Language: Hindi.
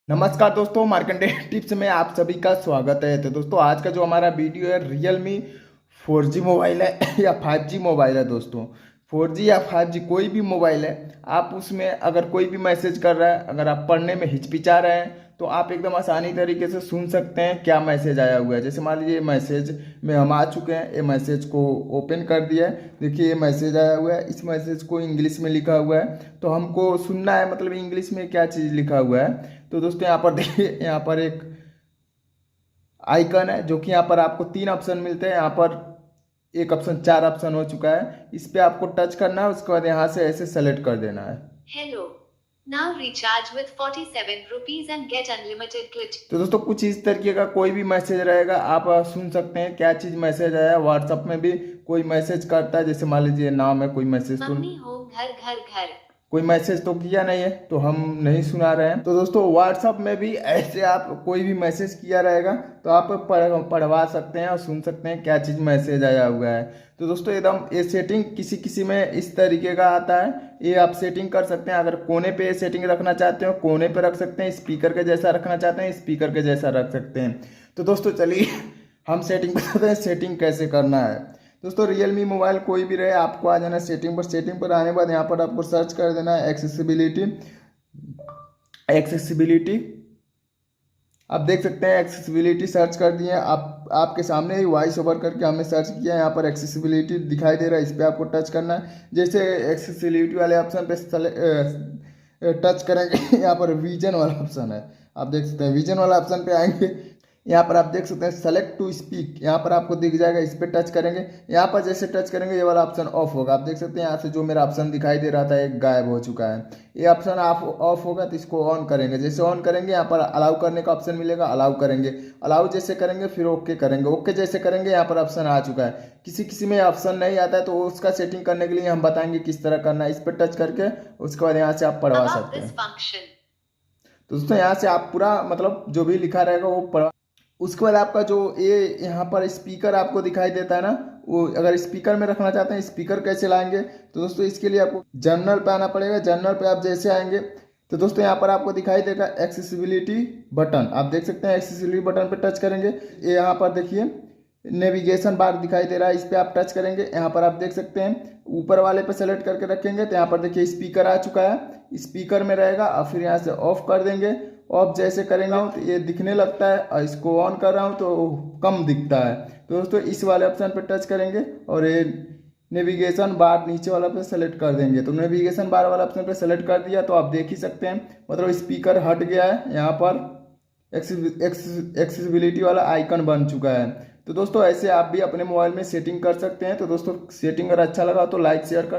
नमस्कार दोस्तों, मार्कंडेय टिप्स में आप सभी का स्वागत है। तो दोस्तों आज का जो हमारा वीडियो है रियलमी 4G मोबाइल है या 5G मोबाइल है। दोस्तों 4G या 5G कोई भी मोबाइल है, आप उसमें अगर कोई भी मैसेज कर रहा है, अगर आप पढ़ने में हिचकिचा रहे हैं तो आप एकदम आसानी तरीके से सुन सकते हैं क्या मैसेज आया हुआ है। जैसे मान लीजिए मैसेज में हम आ चुके हैं, ये मैसेज को ओपन कर दिया है। देखिए ये मैसेज आया हुआ है, इस मैसेज को इंग्लिश में लिखा हुआ है तो हमको सुनना है, मतलब इंग्लिश में क्या चीज़ लिखा हुआ है। तो दोस्तों यहाँ पर देखिए, यहाँ पर एक आइकन है जो कि यहाँ पर आपको तीन ऑप्शन मिलते हैं। यहाँ पर एक ऑप्शन, चार ऑप्शन हो चुका है। इस पे आपको टच करना है, उसके बाद यहाँ से ऐसे सेलेक्ट कर देना है। Hello. Now recharge with 47 rupees and get unlimited glitch. तो दोस्तों कुछ इस तरीके का कोई भी मैसेज रहेगा, आप सुन सकते हैं क्या चीज़ मैसेज आया है। व्हाट्सअप में भी कोई मैसेज करता है, जैसे मान लीजिए नाम है, कोई मैसेज तो मम्मी होम घर घर घर. कोई मैसेज तो किया नहीं है तो हम नहीं सुना रहे हैं। तो दोस्तों व्हाट्सअप में भी ऐसे आप कोई भी मैसेज किया रहेगा तो आप पढ़वा सकते हैं और सुन सकते हैं क्या चीज़ मैसेज आया हुआ है। तो दोस्तों एकदम ये सेटिंग किसी किसी में इस तरीके का आता है, ये आप सेटिंग कर सकते हैं। अगर कोने पे सेटिंग रखना चाहते हो कोने पे रख सकते हैं, स्पीकर के जैसा रखना चाहते हैं स्पीकर के जैसा रख सकते हैं। तो दोस्तों चलिए हम सेटिंग बताते हैं सेटिंग कैसे करना है। दोस्तों रियलमी मोबाइल कोई भी रहे, आपको आ जाना सेटिंग पर। सेटिंग पर आने के बाद यहाँ पर आपको सर्च कर देना है एक्सेसिबिलिटी। एक्सेसिबिलिटी आप देख सकते हैं, एक्सेसिबिलिटी सर्च कर दिए। आप आपके सामने ही वॉइस ओवर करके हमने सर्च किया है। यहाँ पर एक्सेसिबिलिटी दिखाई दे रहा है, इस पर आपको टच करना है। जैसे एक्सेसिबिलिटी वाले ऑप्शन पे टच करेंगे यहाँ पर विजन वाला ऑप्शन है, आप देख सकते हैं। विजन वाला ऑप्शन पे आएंगे, यहाँ पर आप देख सकते हैं सेलेक्ट टू स्पीक, यहाँ पर आपको दिख जाएगा, इस पर टच करेंगे। यहाँ पर जैसे टच करेंगे ये वाला ऑप्शन ऑफ होगा। आप देख सकते हैं यहाँ से जो मेरा ऑप्शन दिखाई दे रहा था एक गायब हो चुका है। ये ऑप्शन ऑफ होगा तो इसको ऑन करेंगे। जैसे ऑन करेंगे यहाँ पर अलाउ करने का ऑप्शन मिलेगा, अलाउ करेंगे। अलाउ जैसे करेंगे फिर ओके करेंगे, ओके जैसे करेंगे यहाँ पर ऑप्शन आ चुका है। किसी किसी में ऑप्शन नहीं आता है तो उसका सेटिंग करने के लिए हम बताएंगे किस तरह करना है। इस पर टच करके उसके बाद यहाँ से आप पढ़वा About सकते this हैं। function. दोस्तों यहाँ से आप पूरा मतलब जो भी लिखा रहेगा वो पढ़। उसके बाद आपका जो ये यहाँ पर स्पीकर आपको दिखाई देता है ना, वो अगर स्पीकर में रखना चाहते हैं स्पीकर कैसे लाएंगे, तो दोस्तों इसके लिए आपको जनरल पे आना पड़ेगा। जनरल पे आप जैसे आएंगे तो दोस्तों यहाँ पर आपको दिखाई देगा एक्सेसिबिलिटी बटन, आप देख सकते हैं। एक्सेसिबिलिटी बटन पे टच करेंगे, ये यहाँ पर देखिए नेविगेशन बार दिखाई दे रहा है, इस पर आप टच करेंगे। यहाँ पर आप देख सकते हैं ऊपर वाले पे सेलेक्ट करके रखेंगे तो यहाँ पर देखिए स्पीकर आ चुका है, स्पीकर में रहेगा। और फिर यहाँ से ऑफ कर देंगे, ऑफ जैसे करेंगे तो ये दिखने लगता है, और इसको ऑन कर रहा हूँ तो कम दिखता है। तो दोस्तों इस वाले ऑप्शन पर टच करेंगे और ये नेविगेशन बार नीचे वाला पे सेलेक्ट कर देंगे। तो नेविगेशन बार वाला ऑप्शन पे सेलेक्ट कर दिया तो आप देख ही सकते हैं, मतलब स्पीकर हट गया है, यहाँ पर एक्सेसिबिलिटी वाला आइकन बन चुका है। तो दोस्तों ऐसे आप भी अपने मोबाइल में सेटिंग कर सकते हैं। तो दोस्तों सेटिंग अगर अच्छा लगा तो लाइक शेयर कर